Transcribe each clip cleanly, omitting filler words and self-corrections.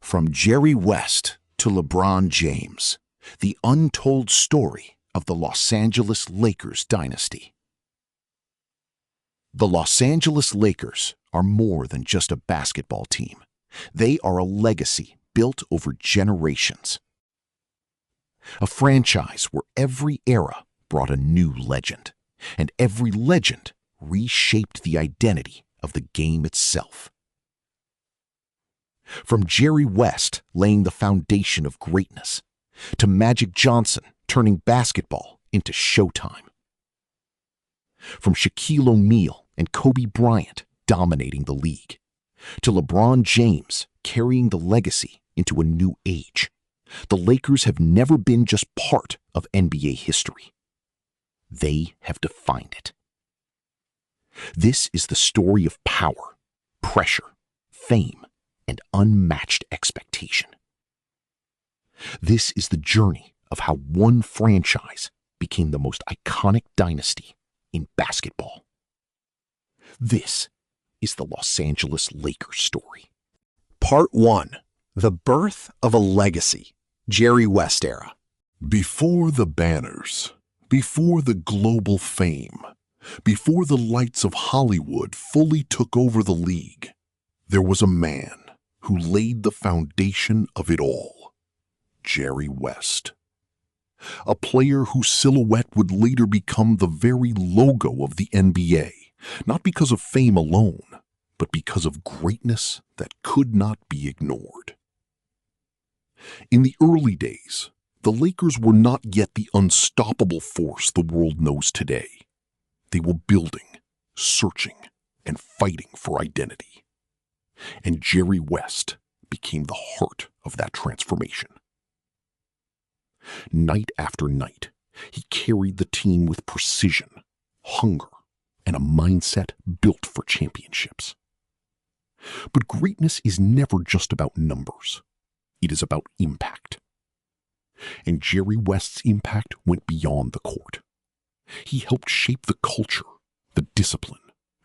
From Jerry West to LeBron James, the untold story of the Los Angeles Lakers dynasty. The Los Angeles Lakers are more than just a basketball team. They are a legacy built over generations. A franchise where every era brought a new legend, and every legend reshaped the identity of the game itself. From Jerry West laying the foundation of greatness, to Magic Johnson turning basketball into Showtime. From Shaquille O'Neal and Kobe Bryant dominating the league, to LeBron James carrying the legacy into a new age, the Lakers have never been just part of NBA history. They have defined it. This is the story of power, pressure, fame, and unmatched expectation. This is the journey of how one franchise became the most iconic dynasty in basketball. This is the Los Angeles Lakers story. Part 1. The Birth of a Legacy, Jerry West Era. Before the banners, before the global fame, before the lights of Hollywood fully took over the league, there was a man who laid the foundation of it all, Jerry West. A player whose silhouette would later become the very logo of the NBA, not because of fame alone, but because of greatness that could not be ignored. In the early days, the Lakers were not yet the unstoppable force the world knows today. They were building, searching, and fighting for identity. And Jerry West became the heart of that transformation. Night after night, he carried the team with precision, hunger, and a mindset built for championships. But greatness is never just about numbers. It is about impact. And Jerry West's impact went beyond the court. He helped shape the culture, the discipline,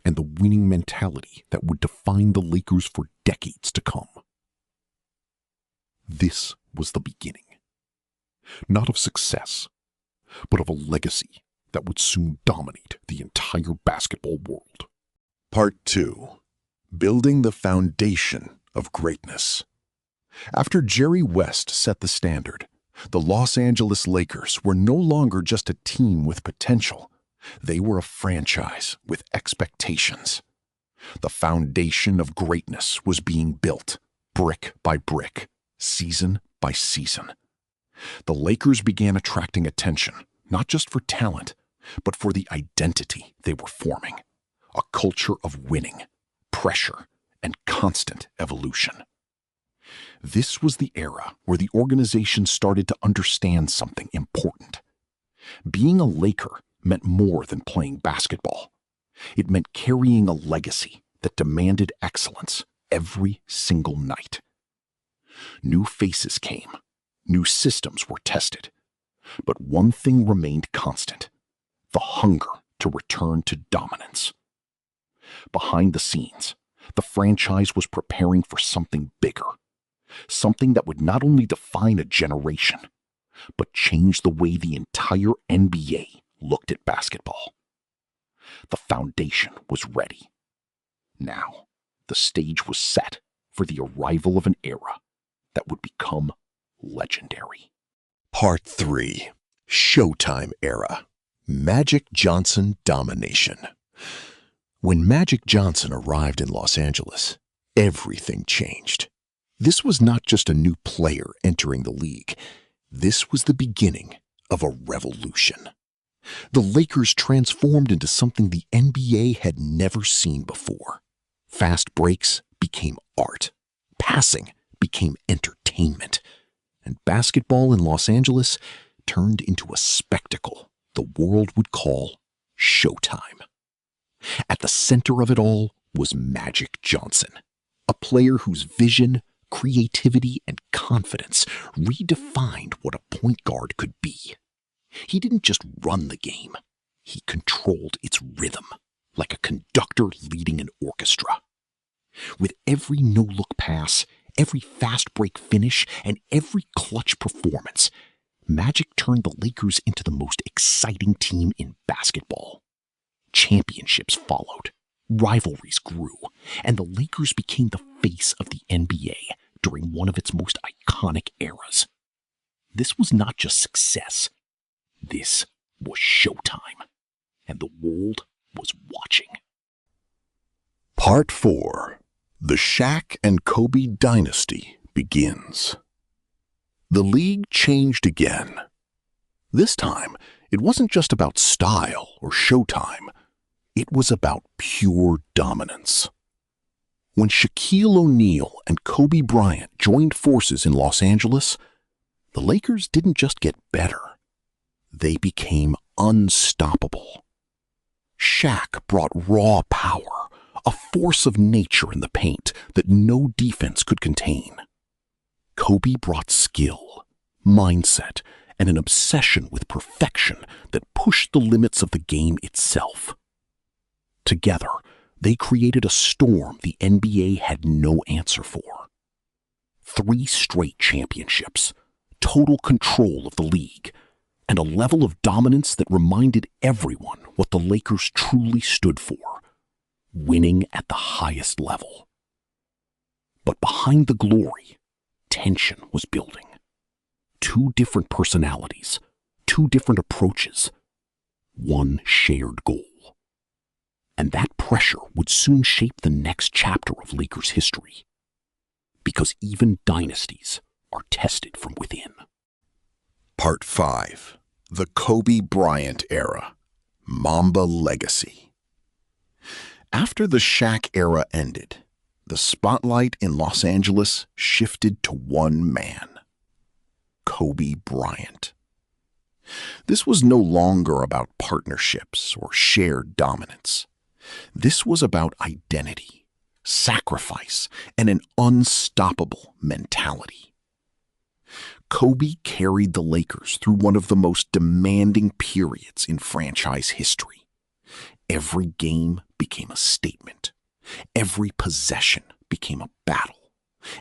and the winning mentality that would define the Lakers for decades to come. This was the beginning, not of success, but of a legacy that would soon dominate the entire basketball world. Part 2. Building the Foundation of Greatness. After Jerry West set the standard, the Los Angeles Lakers were no longer just a team with potential. They were a franchise with expectations. The foundation of greatness was being built, brick by brick, season by season. The Lakers began attracting attention, not just for talent, but for the identity they were forming, a culture of winning, pressure, and constant evolution. This was the era where the organization started to understand something important. Being a Laker meant more than playing basketball. It meant carrying a legacy that demanded excellence every single night. New faces came, new systems were tested, but one thing remained constant: the hunger to return to dominance. Behind the scenes, the franchise was preparing for something bigger, something that would not only define a generation, but change the way the entire NBA looked at basketball. The foundation was ready. Now, the stage was set for the arrival of an era that would become legendary. Part 3. Showtime Era. Magic Johnson Domination. When Magic Johnson arrived in Los Angeles, everything changed. This was not just a new player entering the league. This was the beginning of a revolution. The Lakers transformed into something the NBA had never seen before. Fast breaks became art. Passing became entertainment. And basketball in Los Angeles turned into a spectacle the world would call Showtime. At the center of it all was Magic Johnson, a player whose vision, creativity, and confidence redefined what a point guard could be. He didn't just run the game, he controlled its rhythm, like a conductor leading an orchestra. With every no-look pass, every fast break finish, and every clutch performance, Magic turned the Lakers into the most exciting team in basketball. Championships followed, rivalries grew, and the Lakers became the face of the NBA during one of its most iconic eras. This was not just success. This was Showtime, and the world was watching. Part 4. The Shaq and Kobe Dynasty begins. The league changed again. This time, it wasn't just about style or showtime. It was about pure dominance. When Shaquille O'Neal and Kobe Bryant joined forces in Los Angeles, the Lakers didn't just get better. They became unstoppable. Shaq brought raw power, a force of nature in the paint that no defense could contain. Kobe brought skill, mindset, and an obsession with perfection that pushed the limits of the game itself. Together, they created a storm the NBA had no answer for. 3 straight championships, total control of the league, and a level of dominance that reminded everyone what the Lakers truly stood for: winning at the highest level. But behind the glory, tension was building. 2 different personalities, 2 different approaches, one shared goal. And that pressure would soon shape the next chapter of Lakers history. Because even dynasties are tested from within. Part 5. The Kobe Bryant Era. Mamba Legacy. After the Shaq era ended, the spotlight in Los Angeles shifted to one man: Kobe Bryant. This was no longer about partnerships or shared dominance. This was about identity, sacrifice, and an unstoppable mentality. Kobe carried the Lakers through one of the most demanding periods in franchise history. Every game became a statement. Every possession became a battle.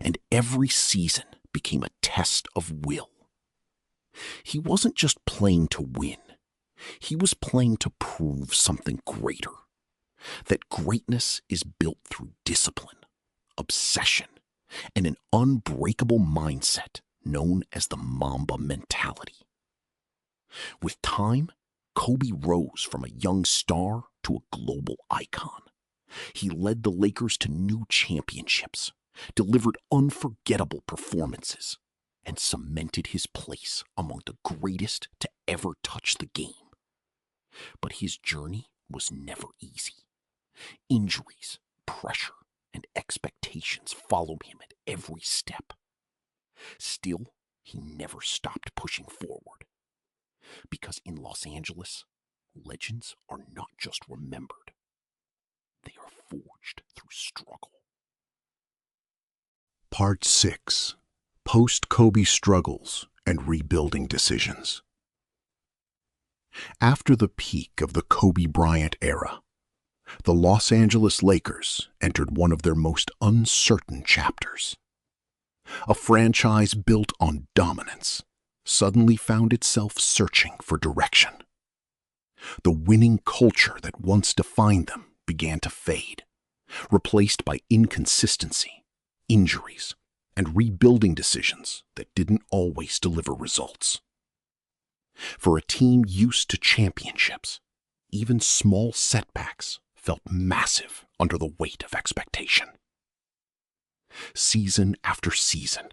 And every season became a test of will. He wasn't just playing to win. He was playing to prove something greater. That greatness is built through discipline, obsession, and an unbreakable mindset known as the Mamba mentality. With time, Kobe rose from a young star to a global icon. He led the Lakers to new championships, delivered unforgettable performances, and cemented his place among the greatest to ever touch the game. But his journey was never easy. Injuries, pressure, and expectations followed him at every step. Still, he never stopped pushing forward. Because in Los Angeles, legends are not just remembered. They are forged through struggle. Part 6. Post-Kobe Struggles and Rebuilding Decisions. After the peak of the Kobe Bryant era, the Los Angeles Lakers entered one of their most uncertain chapters. A franchise built on dominance suddenly found itself searching for direction. The winning culture that once defined them began to fade, replaced by inconsistency, injuries, and rebuilding decisions that didn't always deliver results. For a team used to championships, even small setbacks felt massive under the weight of expectation. Season after season,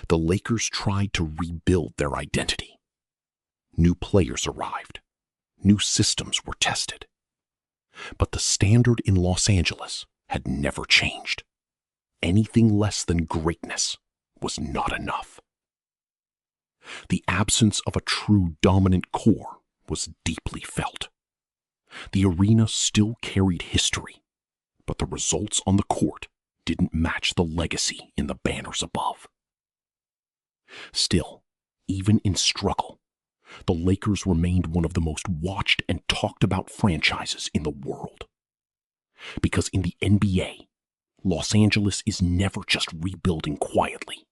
the Lakers tried to rebuild their identity. New players arrived. New systems were tested. But the standard in Los Angeles had never changed. Anything less than greatness was not enough. The absence of a true dominant core was deeply felt. The arena still carried history, but the results on the court didn't match the legacy in the banners above. Still, even in struggle, the Lakers remained one of the most watched and talked about franchises in the world. Because in the NBA, Los Angeles is never just rebuilding quietly.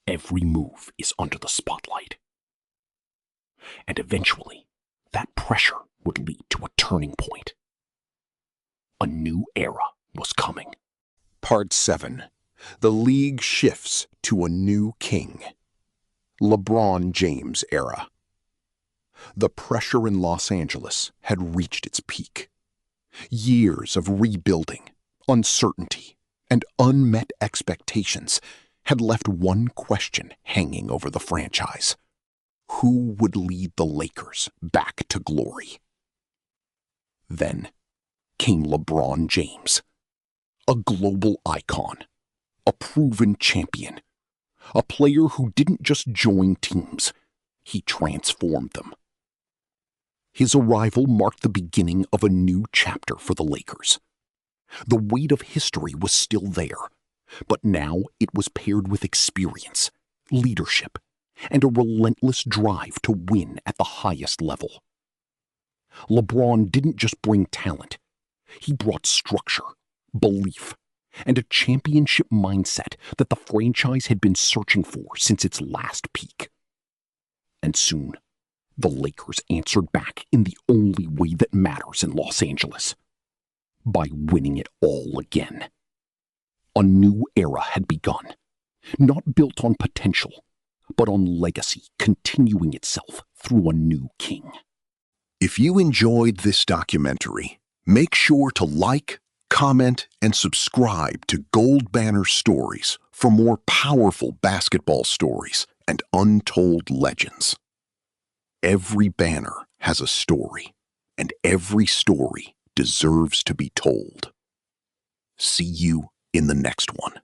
Every move is under the spotlight. And eventually, that pressure would lead to a turning point. A new era was coming. Part 7. The league shifts to a new king. LeBron James era. The pressure in Los Angeles had reached its peak. Years of rebuilding, uncertainty, and unmet expectations had left one question hanging over the franchise. Who would lead the Lakers back to glory? Then came LeBron James, a global icon, a proven champion, a player who didn't just join teams, he transformed them. His arrival marked the beginning of a new chapter for the Lakers. The weight of history was still there, but now it was paired with experience, leadership, and a relentless drive to win at the highest level. LeBron didn't just bring talent. He brought structure, belief, and a championship mindset that the franchise had been searching for since its last peak. And soon, the Lakers answered back in the only way that matters in Los Angeles, by winning it all again. A new era had begun, not built on potential, but on legacy continuing itself through a new king. If you enjoyed this documentary, make sure to like, comment, and subscribe to GoldBanner Stories for more powerful basketball stories and untold legends. Every banner has a story, and every story deserves to be told. See you in the next one.